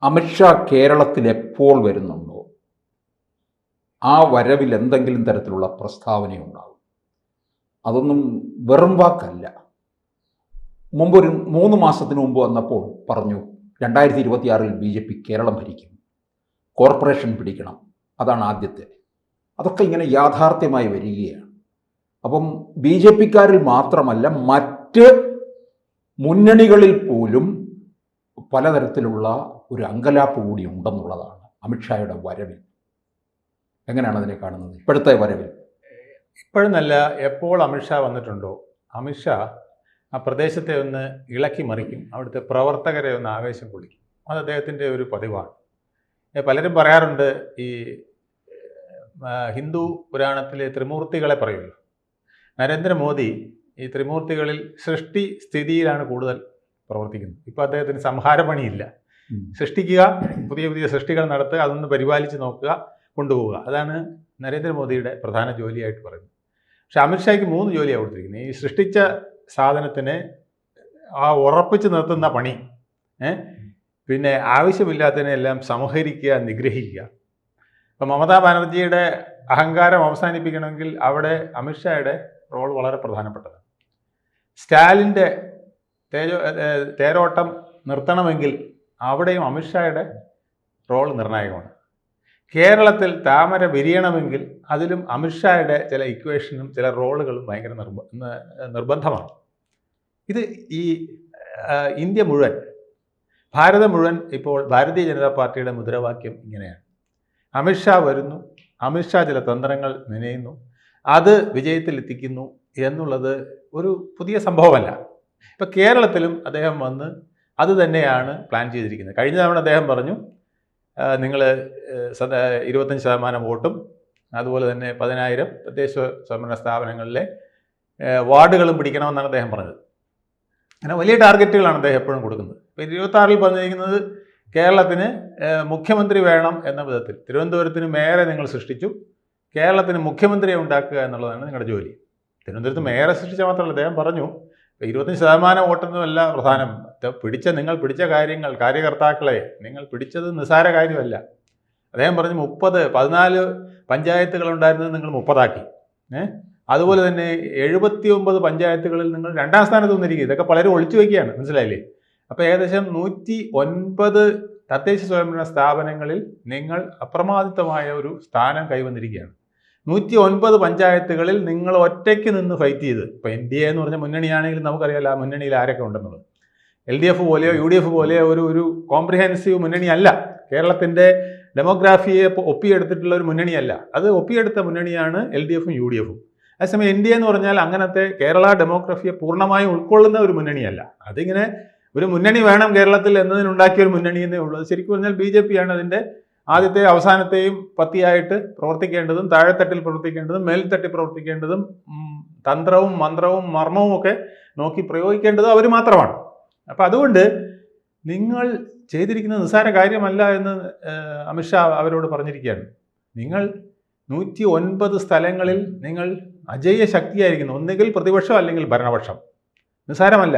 അമിത്ഷാ കേരളത്തിൽ എപ്പോൾ വരുന്നുണ്ടോ ആ വരവിൽ എന്തെങ്കിലും തരത്തിലുള്ള പ്രസ്താവനയുണ്ടാകും. അതൊന്നും വെറും വാക്കല്ല. മുമ്പൊരു 3 മാസത്തിന് മുമ്പ് വന്നപ്പോൾ പറഞ്ഞു 2026 BJP കേരളം ഭരിക്കും, കോർപ്പറേഷൻ പിടിക്കണം, അതാണ് ആദ്യത്തെ. അതൊക്കെ ഇങ്ങനെ യാഥാർത്ഥ്യമായി വരികയാണ്. അപ്പം BJPക്കാരിൽ മാത്രമല്ല മറ്റ് മുന്നണികളിൽ പോലും പലതരത്തിലുള്ള ഒരു അങ്കലാപ്പ് കൂടി ഉണ്ടെന്നുള്ളതാണ് അമിത്ഷായുടെ വരവിൽ. എങ്ങനെയാണ് അതിനെ കാണുന്നത് ഇപ്പോഴത്തെ വരവിൽ? ഇപ്പോഴെന്നല്ല, എപ്പോൾ അമിത്ഷാ വന്നിട്ടുണ്ടോ അമിത്ഷാ ആ പ്രദേശത്തെ ഒന്ന് ഇളക്കി മറിക്കും, അവിടുത്തെ പ്രവർത്തകരെ ഒന്ന് ആവേശം കൊള്ളിക്കും. അത് അദ്ദേഹത്തിൻ്റെ ഒരു പതിവാണ്. പലരും പറയാറുണ്ട്, ഈ ഹിന്ദു പുരാണത്തിലെ ത്രിമൂർത്തികളെ പറയുമല്ലോ, നരേന്ദ്രമോദി ഈ ത്രിമൂർത്തികളിൽ സൃഷ്ടി സ്ഥിതിയിലാണ് കൂടുതൽ പ്രവർത്തിക്കുന്നത്. ഇപ്പോൾ അദ്ദേഹത്തിന് സംഹാരപണിയില്ല, സൃഷ്ടിക്കുക, പുതിയ പുതിയ സൃഷ്ടികൾ നടത്തുക, അതൊന്ന് പരിപാലിച്ച് നോക്കുക, കൊണ്ടുപോവുക, അതാണ് നരേന്ദ്രമോദിയുടെ പ്രധാന ജോലിയായിട്ട് പറയുന്നത്. പക്ഷെ അമിത്ഷായ്ക്ക് 3 ജോലിയാണ് കൊടുത്തിരിക്കുന്നത്. ഈ സൃഷ്ടിച്ച സാധനത്തിനെ ആ ഉറപ്പിച്ച് നിർത്തുന്ന പണി, പിന്നെ ആവശ്യമില്ലാത്തതിനെല്ലാം സംഹരിക്കുക, നിഗ്രഹിക്കുക. ഇപ്പം മമതാ ബാനർജിയുടെ അഹങ്കാരം അവസാനിപ്പിക്കണമെങ്കിൽ അവിടെ അമിത്ഷായുടെ റോൾ വളരെ പ്രധാനപ്പെട്ടതാണ്. സ്റ്റാലിൻ്റെ തേരോട്ടം നിർത്തണമെങ്കിൽ അവിടെയും അമിത്ഷായുടെ റോൾ നിർണായകമാണ്. കേരളത്തിൽ താമര വിരിയണമെങ്കിൽ അതിലും അമിത്ഷായുടെ ചില ഇക്വേഷനും ചില റോളുകളും ഭയങ്കര നിർബന്ധമാണ്. ഇത് ഈ ഇന്ത്യ മുഴുവൻ, ഭാരതം മുഴുവൻ ഇപ്പോൾ ഭാരതീയ ജനതാ പാർട്ടിയുടെ മുദ്രാവാക്യം ഇങ്ങനെയാണ്: അമിത്ഷാ വരുന്നു, അമിത്ഷാ ചില തന്ത്രങ്ങൾ മെനയുന്നു, അത് വിജയത്തിലെത്തിക്കുന്നു എന്നുള്ളത് ഒരു പുതിയ സംഭവമല്ല. ഇപ്പം കേരളത്തിലും അദ്ദേഹം വന്ന് അത് തന്നെയാണ് പ്ലാൻ ചെയ്തിരിക്കുന്നത്. കഴിഞ്ഞ തവണ അദ്ദേഹം പറഞ്ഞു, നിങ്ങൾ 25% വോട്ടും അതുപോലെ തന്നെ 10,000 തദ്ദേശ സ്വയംഭരണ സ്ഥാപനങ്ങളിലെ വാർഡുകളും പിടിക്കണമെന്നാണ് അദ്ദേഹം പറഞ്ഞത്. അങ്ങനെ വലിയ ടാർഗറ്റുകളാണ് അദ്ദേഹം എപ്പോഴും കൊടുക്കുന്നത്. ഇപ്പോൾ 26-ൽ പറഞ്ഞിരിക്കുന്നത് കേരളത്തിന് മുഖ്യമന്ത്രി വേണം എന്ന വിധത്തിൽ. തിരുവനന്തപുരത്തിന് മേയറെ നിങ്ങൾ സൃഷ്ടിച്ചു, കേരളത്തിന് മുഖ്യമന്ത്രിയെ ഉണ്ടാക്കുക എന്നുള്ളതാണ് നിങ്ങളുടെ ജോലി. തിരുവനന്തപുരത്ത് മേയറെ സൃഷ്ടിച്ചാൽ മാത്രമല്ല, അദ്ദേഹം പറഞ്ഞു 25% വോട്ടൊന്നുമല്ല പ്രധാനം, നിങ്ങൾ പിടിച്ച കാര്യങ്ങൾ, കാര്യകർത്താക്കളെ നിങ്ങൾ പിടിച്ചത് നിസ്സാര കാര്യമല്ല. അദ്ദേഹം പറഞ്ഞു 14 പഞ്ചായത്തുകളുണ്ടായിരുന്നത് നിങ്ങൾ 30 ആക്കി. അതുപോലെ തന്നെ 79 പഞ്ചായത്തുകളിൽ നിങ്ങൾ 2ാം സ്ഥാനത്ത് വന്നിരിക്കുക. ഇതൊക്കെ പലരും ഒളിച്ചു വയ്ക്കുകയാണ്, മനസ്സിലായില്ലേ? അപ്പോൾ ഏകദേശം 109 തദ്ദേശ സ്വയംഭരണ സ്ഥാപനങ്ങളിൽ നിങ്ങൾ അപ്രമാദിത്വമായ ഒരു സ്ഥാനം കൈവന്നിരിക്കുകയാണ്. 109 പഞ്ചായത്തുകളിൽ നിങ്ങൾ ഒറ്റയ്ക്ക് നിന്ന് ഫൈറ്റ് ചെയ്ത്, ഇപ്പോൾ NDA എന്ന് പറഞ്ഞ മുന്നണിയാണെങ്കിൽ നമുക്കറിയാമല്ലോ ആ മുന്നണിയിൽ ആരൊക്കെ ഉണ്ടെന്നുള്ളത്. LDF പോലെയോ UDF പോലെയോ ഒരു കോംപ്രിഹെൻസീവ് മുന്നണിയല്ല. കേരളത്തിൻ്റെ ഡെമോഗ്രാഫിയെ ഒപ്പിയെടുത്തിട്ടുള്ള ഒരു മുന്നണിയല്ല. അത് ഒപ്പിയെടുത്ത മുന്നണിയാണ് LDF-ഉം UDF-ഉം. അതേസമയം NDA എന്ന് പറഞ്ഞാൽ അങ്ങനത്തെ കേരള ഡെമോഗ്രഫിയെ പൂർണ്ണമായും ഉൾക്കൊള്ളുന്ന ഒരു മുന്നണിയല്ല. അതിങ്ങനെ ഒരു മുന്നണി വേണം കേരളത്തിൽ എന്നതിനുണ്ടാക്കിയ ഒരു മുന്നണി എന്നേ ഉള്ളൂ. അത് ശരിക്കും പറഞ്ഞാൽ BJP ആണ് അതിൻ്റെ ആദ്യത്തെ അവസാനത്തെയും പത്തിയായിട്ട് പ്രവർത്തിക്കേണ്ടതും താഴെത്തട്ടിൽ പ്രവർത്തിക്കേണ്ടതും മേൽത്തട്ടിൽ പ്രവർത്തിക്കേണ്ടതും തന്ത്രവും മന്ത്രവും മർമ്മവും ഒക്കെ നോക്കി പ്രയോഗിക്കേണ്ടതും അവർ മാത്രമാണ്. അപ്പം അതുകൊണ്ട് നിങ്ങൾ ചെയ്തിരിക്കുന്ന നിസ്സാര കാര്യമല്ല എന്ന് അമിത്ഷാ അവരോട് പറഞ്ഞിരിക്കുകയാണ്. നിങ്ങൾ 109 സ്ഥലങ്ങളിൽ നിങ്ങൾ അജയ്യ ശക്തിയായിരിക്കുന്നു, ഒന്നുകിൽ പ്രതിപക്ഷം അല്ലെങ്കിൽ ഭരണപക്ഷം. നിസ്സാരമല്ല.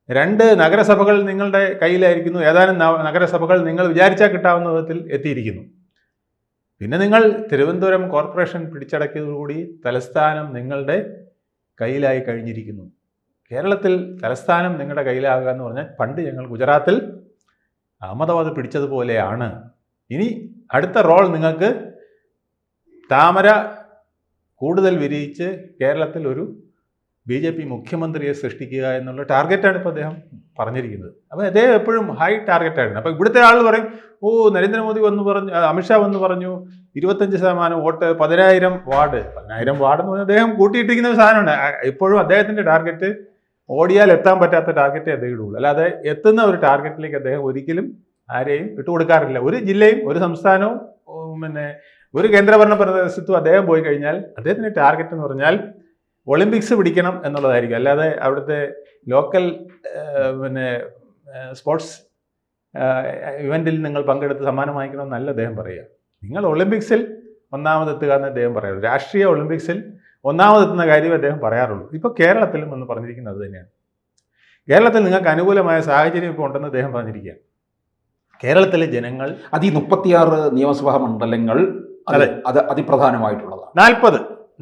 2 നഗരസഭകൾ നിങ്ങളുടെ കയ്യിലായിരിക്കുന്നു, ഏതാനും നഗരസഭകൾ നിങ്ങൾ വിചാരിച്ചാൽ കിട്ടാവുന്ന വിധത്തിൽ എത്തിയിരിക്കുന്നു. പിന്നെ നിങ്ങൾ തിരുവനന്തപുരം കോർപ്പറേഷൻ പിടിച്ചടക്കിയതോടുകൂടി തലസ്ഥാനം നിങ്ങളുടെ കയ്യിലായി കഴിഞ്ഞിരിക്കുന്നു. കേരളത്തിൽ തലസ്ഥാനം നിങ്ങളുടെ കയ്യിലാകുക എന്ന് പറഞ്ഞാൽ പണ്ട് ഞങ്ങൾ ഗുജറാത്തിൽ അഹമ്മദാബാദ് പിടിച്ചതുപോലെയാണ്. ഇനി അടുത്ത റോൾ നിങ്ങൾക്ക് താമര കൂടുതൽ വിരിയിച്ച് കേരളത്തിൽ ഒരു BJP മുഖ്യമന്ത്രിയെ സൃഷ്ടിക്കുക എന്നുള്ള ടാർഗറ്റാണ് ഇപ്പോൾ അദ്ദേഹം പറഞ്ഞിരിക്കുന്നത്. അപ്പോൾ അദ്ദേഹം എപ്പോഴും ഹൈ ടാർഗറ്റായിരുന്നു. അപ്പോൾ ഇവിടുത്തെ ആൾ പറയും, നരേന്ദ്രമോദി വന്ന് പറഞ്ഞു, അമിത്ഷാ വന്ന് പറഞ്ഞു 25% വോട്ട്, 10,000 വാർഡ്. 10,000 വാർഡ് എന്ന് പറഞ്ഞാൽ അദ്ദേഹം കൂട്ടിയിട്ടിരിക്കുന്ന ഒരു സാധനമുണ്ട്. ഇപ്പോഴും അദ്ദേഹത്തിൻ്റെ ടാർഗറ്റ് ഓടിയാൽ എത്താൻ പറ്റാത്ത ടാർഗറ്റേ അദ്ദേഹം ഇടുള്ളൂ. അല്ലാതെ എത്തുന്ന ഒരു ടാർഗറ്റിലേക്ക് അദ്ദേഹം ഒരിക്കലും ആരെയും വിട്ടുകൊടുക്കാറില്ല. ഒരു ജില്ലയും ഒരു സംസ്ഥാനവും പിന്നെ ഒരു കേന്ദ്രഭരണ പ്രദേശത്തും അദ്ദേഹം പോയി കഴിഞ്ഞാൽ അദ്ദേഹത്തിൻ്റെ ടാർഗറ്റ് എന്ന് പറഞ്ഞാൽ ഒളിമ്പിക്സ് പിടിക്കണം എന്നുള്ളതായിരിക്കും. അല്ലാതെ അവിടുത്തെ ലോക്കൽ പിന്നെ സ്പോർട്സ് ഇവൻറ്റിൽ നിങ്ങൾ പങ്കെടുത്ത് സമ്മാനം വാങ്ങിക്കണമെന്നല്ല അദ്ദേഹം പറയുക. നിങ്ങൾ ഒളിമ്പിക്സിൽ ഒന്നാമതെത്തുക എന്ന് അദ്ദേഹം പറയാറുള്ളൂ. രാഷ്ട്രീയ ഒളിമ്പിക്സിൽ ഒന്നാമതെത്തുന്ന കാര്യം അദ്ദേഹം പറയാറുള്ളൂ. ഇപ്പോൾ കേരളത്തിലും എന്ന് പറഞ്ഞിരിക്കുന്നത് തന്നെയാണ്. കേരളത്തിൽ നിങ്ങൾക്ക് അനുകൂലമായ സാഹചര്യം ഇപ്പോൾ ഉണ്ടെന്ന് അദ്ദേഹം പറഞ്ഞിരിക്കുകയാണ്. കേരളത്തിലെ ജനങ്ങൾ അത് ഈ 36 നിയമസഭാ മണ്ഡലങ്ങൾ അത് അതിപ്രധാനമായിട്ടുള്ളതാണ്.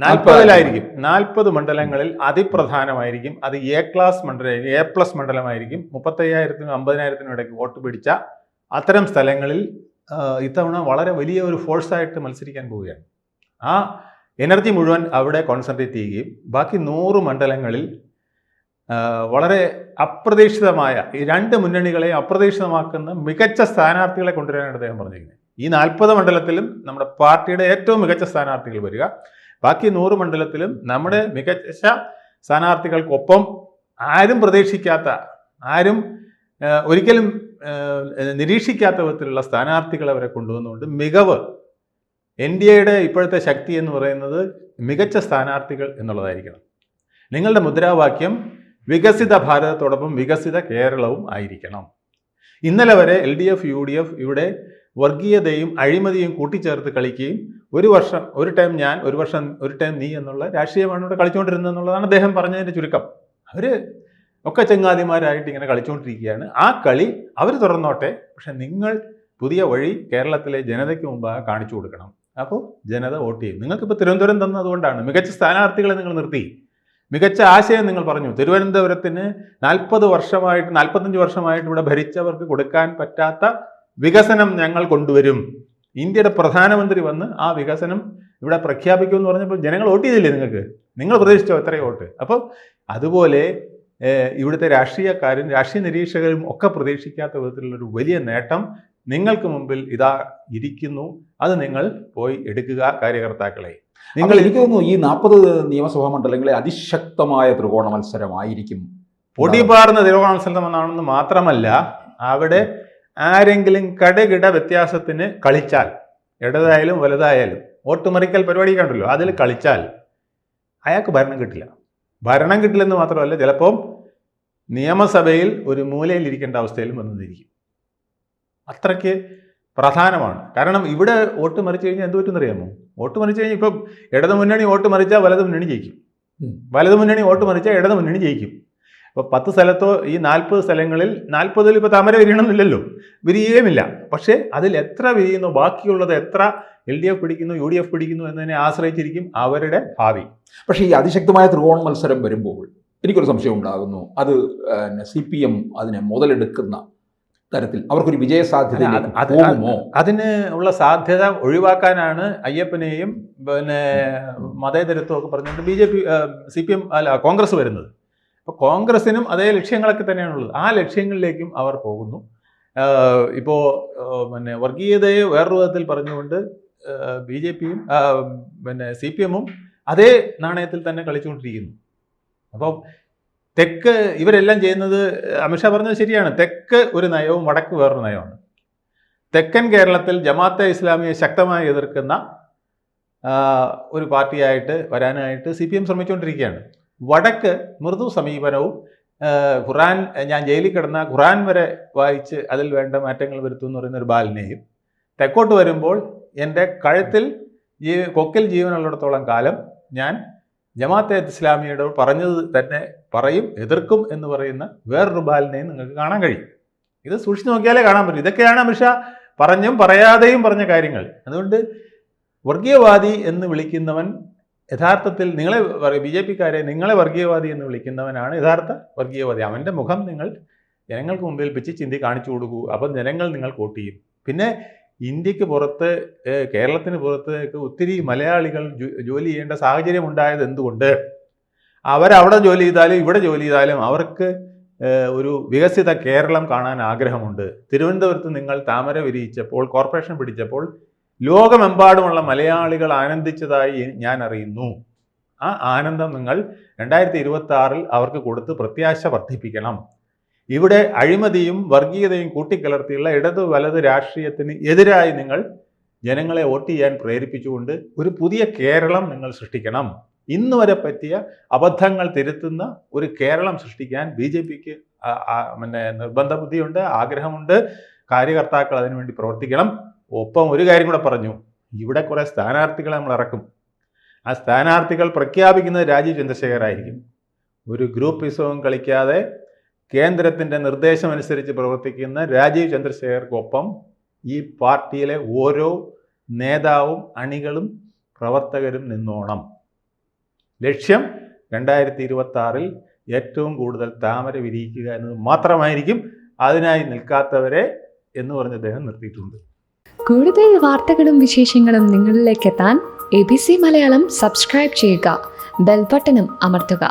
40 മണ്ഡലങ്ങളിൽ അതിപ്രധാനമായിരിക്കും. അത് എ പ്ലസ് മണ്ഡലമായിരിക്കും. 35,000-നും 50,000-നും ഇടയ്ക്ക് വോട്ട് പിടിച്ച അത്തരം സ്ഥലങ്ങളിൽ ഇത്തവണ വളരെ വലിയ ഒരു ഫോഴ്സായിട്ട് മത്സരിക്കാൻ പോവുകയാണ്. ആ എനർജി മുഴുവൻ അവിടെ കോൺസെൻട്രേറ്റ് ചെയ്യുകയും ബാക്കി 100 മണ്ഡലങ്ങളിൽ വളരെ അപ്രതീക്ഷിതമായ ഈ 2 മുന്നണികളെ അപ്രതീക്ഷിതമാക്കുന്ന മികച്ച സ്ഥാനാർത്ഥികളെ കൊണ്ടുവരാനാണ് അദ്ദേഹം പറഞ്ഞിരിക്കുന്നത്. ഈ 40 മണ്ഡലത്തിലും നമ്മുടെ പാർട്ടിയുടെ ഏറ്റവും മികച്ച സ്ഥാനാർത്ഥികൾ വരിക, ബാക്കി 100 മണ്ഡലത്തിലും നമ്മുടെ മികച്ച സ്ഥാനാർത്ഥികൾക്കൊപ്പം ആരും പ്രതീക്ഷിക്കാത്ത, ആരും ഒരിക്കലും നിരീക്ഷിക്കാത്ത വിധത്തിലുള്ള സ്ഥാനാർത്ഥികളെ അവരെ കൊണ്ടുവന്നുകൊണ്ട് മികവ്, NDAയുടെ ഇപ്പോഴത്തെ ശക്തി എന്ന് പറയുന്നത് മികച്ച സ്ഥാനാർത്ഥികൾ എന്നുള്ളതായിരിക്കണം. നിങ്ങളുടെ മുദ്രാവാക്യം വികസിത ഭാരതത്തോടൊപ്പം വികസിത കേരളവും ആയിരിക്കണം. ഇന്നലെ വരെ LDF UDF ഇവിടെ വർഗീയതയും അഴിമതിയും കൂട്ടിച്ചേർത്ത് കളിക്കുകയും ഒരു ടൈം ഞാൻ, ഒരു ടൈം നീ എന്നുള്ള രാഷ്ട്രീയമാണ് ഇവിടെ കളിച്ചുകൊണ്ടിരുന്നത് എന്നുള്ളതാണ് അദ്ദേഹം പറഞ്ഞതിൻ്റെ ചുരുക്കം. അവർ ഒക്കെ ചങ്ങാതിമാരായിട്ട് ഇങ്ങനെ കളിച്ചുകൊണ്ടിരിക്കുകയാണ്. ആ കളി അവർ തുറന്നോട്ടെ, പക്ഷെ നിങ്ങൾ പുതിയ വഴി കേരളത്തിലെ ജനതയ്ക്ക് മുമ്പാകെ കാണിച്ചു കൊടുക്കണം. അപ്പോൾ ജനത വോട്ട് ചെയ്യും. നിങ്ങൾക്കിപ്പോൾ തിരുവനന്തപുരം തന്നതുകൊണ്ടാണ്. മികച്ച സ്ഥാനാർത്ഥികളെ നിങ്ങൾ നിർത്തി, മികച്ച ആശയം നിങ്ങൾ പറഞ്ഞു. തിരുവനന്തപുരത്തിന് 45 വർഷമായിട്ട് ഇവിടെ ഭരിച്ചവർക്ക് കൊടുക്കാൻ പറ്റാത്ത വികസനം ഞങ്ങൾ കൊണ്ടുവരും. ഇന്ത്യയുടെ പ്രധാനമന്ത്രി വന്ന് ആ വികസനം ഇവിടെ പ്രഖ്യാപിക്കുമെന്ന് പറഞ്ഞപ്പോൾ ജനങ്ങൾ വോട്ട് ചെയ്തില്ലേ നിങ്ങൾക്ക്? നിങ്ങൾ പ്രതീക്ഷിച്ചോ എത്രയോ വോട്ട്? അപ്പോൾ അതുപോലെ ഇവിടുത്തെ രാഷ്ട്രീയക്കാരും രാഷ്ട്രീയ നിരീക്ഷകരും ഒക്കെ പ്രതീക്ഷിക്കാത്ത വിധത്തിലുള്ളൊരു വലിയ നേട്ടം നിങ്ങൾക്ക് മുമ്പിൽ ഇതാ ഇരിക്കുന്നു. അത് നിങ്ങൾ പോയി എടുക്കുക കാര്യകർത്താക്കളെ. എനിക്ക് തോന്നുന്നു ഈ 40 നിയമസഭാ മണ്ഡലങ്ങളെ അതിശക്തമായ ത്രികോണ മത്സരമായിരിക്കും. പൊടിപാർന്ന ത്രികോണ മത്സരമെന്നാണെന്ന് മാത്രമല്ല, അവിടെ ആരെങ്കിലും കടകിട വ്യത്യാസത്തിന് കളിച്ചാൽ, ഇടതായാലും വലുതായാലും വോട്ടുമറിക്കൽ പരിപാടി കണ്ടല്ലോ, അതിൽ കളിച്ചാൽ അയാൾക്ക് ഭരണം കിട്ടില്ല. ഭരണം കിട്ടില്ലെന്ന് മാത്രമല്ല, ചിലപ്പം നിയമസഭയിൽ ഒരു മൂലയിൽ ഇരിക്കേണ്ട അവസ്ഥയിലും വന്നിരിക്കും. അത്രയ്ക്ക് പ്രധാനമാണ്. കാരണം ഇവിടെ വോട്ട് മറിച്ച് കഴിഞ്ഞാൽ എന്ത് പറ്റുമെന്നറിയാമോ? വോട്ട് മറിച്ച് കഴിഞ്ഞാൽ ഇപ്പം ഇടതു മുന്നണി വോട്ട് മറിച്ചാൽ വലതു മുന്നണി ജയിക്കും, വലതു മുന്നണി വോട്ട് മറിച്ചാൽ ഇടതു മുന്നണി ജയിക്കും. ഇപ്പോൾ 10 സ്ഥലത്തോ ഈ 40 സ്ഥലങ്ങളിൽ 40-ൽ ഇപ്പോൾ താമര വിരിയണമെന്നില്ലല്ലോ, വിരിയുകയുമില്ല. പക്ഷേ അതിൽ എത്ര വിരിയുന്നു, ബാക്കിയുള്ളത് എത്ര LDF പിടിക്കുന്നു, UDF പിടിക്കുന്നു എന്നതിനെ ആശ്രയിച്ചിരിക്കും അവരുടെ ഭാവി. പക്ഷേ ഈ അതിശക്തമായ ത്രികോണ മത്സരം വരുമ്പോൾ എനിക്കൊരു സംശയം ഉണ്ടാകുന്നു. അത് CPM അതിനെ മുതലെടുക്കുന്ന തരത്തിൽ അവർക്കൊരു വിജയ സാധ്യത പോകുമോ? അതിന് ഉള്ള സാധ്യത ഒഴിവാക്കാനാണ് അയ്യപ്പനെയും മതേതരത്വം ഒക്കെ പറഞ്ഞുകൊണ്ട് CPM കോൺഗ്രസ് വരുന്നത്. അപ്പോൾ കോൺഗ്രസിനും അതേ ലക്ഷ്യങ്ങളൊക്കെ തന്നെയാണുള്ളത്. ആ ലക്ഷ്യങ്ങളിലേക്കും അവർ പോകുന്നു. ഇപ്പോൾ വർഗീയതയെ വേറൊരു വിധത്തിൽ പറഞ്ഞുകൊണ്ട് BJPയും CPM-ഉം അതേ നാണയത്തിൽ തന്നെ കളിച്ചുകൊണ്ടിരിക്കുന്നു. അപ്പം തെക്ക് ഇവരെല്ലാം ചെയ്യുന്നത്, അമിത്ഷാ പറഞ്ഞത് ശരിയാണ്, തെക്ക് ഒരു നയവും വടക്ക് വേറൊരു നയമാണ്. തെക്കൻ കേരളത്തിൽ ജമാഅത്തെ ഇസ്ലാമിയെ ശക്തമായി എതിർക്കുന്ന ഒരു പാർട്ടിയായിട്ട് വരാനായിട്ട് CPM ശ്രമിച്ചുകൊണ്ടിരിക്കുകയാണ്. വടക്ക് മൃദു സമീപനവും, ഖുറാൻ, ഞാൻ ജയിലിൽ കിടന്ന ഖുറാൻ വരെ വായിച്ച് അതിൽ വേണ്ട മാറ്റങ്ങൾ വരുത്തുമെന്ന് പറയുന്ന ഒരു ബാലിനെയും, തെക്കോട്ട് വരുമ്പോൾ എൻ്റെ കഴുത്തിൽ കൊക്കിൽ ജീവനുള്ളിടത്തോളം കാലം ഞാൻ ജമാഅത്തെ ഇസ്ലാമിയുടെ പറഞ്ഞത് തന്നെ പറയും, എതിർക്കും എന്ന് പറയുന്ന വേറൊരു ബാലിനെയും നിങ്ങൾക്ക് കാണാൻ കഴിയും. ഇത് സൂക്ഷിച്ച് നോക്കിയാലേ കാണാൻ പറ്റും. ഇതൊക്കെയാണ് അമിത്ഷാ പറഞ്ഞും പറയാതെയും പറഞ്ഞ കാര്യങ്ങൾ. അതുകൊണ്ട് വർഗീയവാദി എന്ന് വിളിക്കുന്നവൻ യഥാർത്ഥത്തിൽ നിങ്ങളെ BJP-ക്കാരെ നിങ്ങളെ വർഗീയവാദി എന്ന് വിളിക്കുന്നവനാണ് യഥാർത്ഥ വർഗീയവാദി. അവൻ്റെ മുഖം നിങ്ങൾ ജനങ്ങൾക്ക് മുമ്പിൽ പിച്ചി ചിന്തി കാണിച്ചു കൊടുക്കൂ. അപ്പം ജനങ്ങൾ നിങ്ങൾ വോട്ട് ചെയ്യും. പിന്നെ ഇന്ത്യക്ക് പുറത്ത്, കേരളത്തിന് പുറത്തേക്ക് ഒത്തിരി മലയാളികൾ ജോലി ചെയ്യേണ്ട സാഹചര്യം ഉണ്ടായത് എന്തുകൊണ്ട്? അവരവിടെ ജോലി ചെയ്താലും ഇവിടെ ജോലി ചെയ്താലും അവർക്ക് ഒരു വികസിത കേരളം കാണാൻ ആഗ്രഹമുണ്ട്. തിരുവനന്തപുരത്ത് നിങ്ങൾ താമര വിരിയിച്ചപ്പോൾ, കോർപ്പറേഷൻ പിടിച്ചപ്പോൾ ലോകമെമ്പാടുമുള്ള മലയാളികൾ ആനന്ദിച്ചതായി ഞാൻ അറിയുന്നു. ആ ആനന്ദം നിങ്ങൾ 2026-ൽ അവർക്ക് കൊടുത്ത് പ്രത്യാശ വർദ്ധിപ്പിക്കണം. ഇവിടെ അഴിമതിയും വർഗീയതയും കൂട്ടിക്കലർത്തിയുള്ള ഇടത് വലത് രാഷ്ട്രീയത്തിന് എതിരായി നിങ്ങൾ ജനങ്ങളെ വോട്ട് ചെയ്യാൻ പ്രേരിപ്പിച്ചുകൊണ്ട് ഒരു പുതിയ കേരളം നിങ്ങൾ സൃഷ്ടിക്കണം. ഇന്ന് വരെ പറ്റിയ അബദ്ധങ്ങൾ തിരുത്തുന്ന ഒരു കേരളം സൃഷ്ടിക്കാൻ BJP-ക്ക് നിർബന്ധ ബുദ്ധിയുണ്ട്, ആഗ്രഹമുണ്ട്. കാര്യകർത്താക്കൾ അതിനുവേണ്ടി പ്രവർത്തിക്കണം. ഒപ്പം ഒരു കാര്യം കൂടെ പറഞ്ഞു, ഇവിടെ കുറേ സ്ഥാനാർത്ഥികളെ നമ്മൾ ഇറക്കും. ആ സ്ഥാനാർത്ഥികൾ പ്രഖ്യാപിക്കുന്നത് രാജീവ് ചന്ദ്രശേഖർ ആയിരിക്കും. ഒരു ഗ്രൂപ്പിസവും കളിക്കാതെ കേന്ദ്രത്തിൻ്റെ നിർദ്ദേശമനുസരിച്ച് പ്രവർത്തിക്കുന്ന രാജീവ് ചന്ദ്രശേഖർക്കൊപ്പം ഈ പാർട്ടിയിലെ ഓരോ നേതാവും അണികളും പ്രവർത്തകരും നിന്നോണം. ലക്ഷ്യം 2026 ഏറ്റവും കൂടുതൽ താമര വിരിയിക്കുക എന്നത് മാത്രമായിരിക്കും. അതിനായി നിൽക്കാത്തവരെ എന്ന് പറഞ്ഞ് അദ്ദേഹം നിർത്തിയിട്ടുണ്ട്. കൂടുതൽ വാർത്തകളും വിശേഷങ്ങളും നിങ്ങളിലേക്ക് എത്താൻ ABC മലയാളം സബ്സ്ക്രൈബ് ചെയ്യുക, ബെൽ ബട്ടണും അമർത്തുക.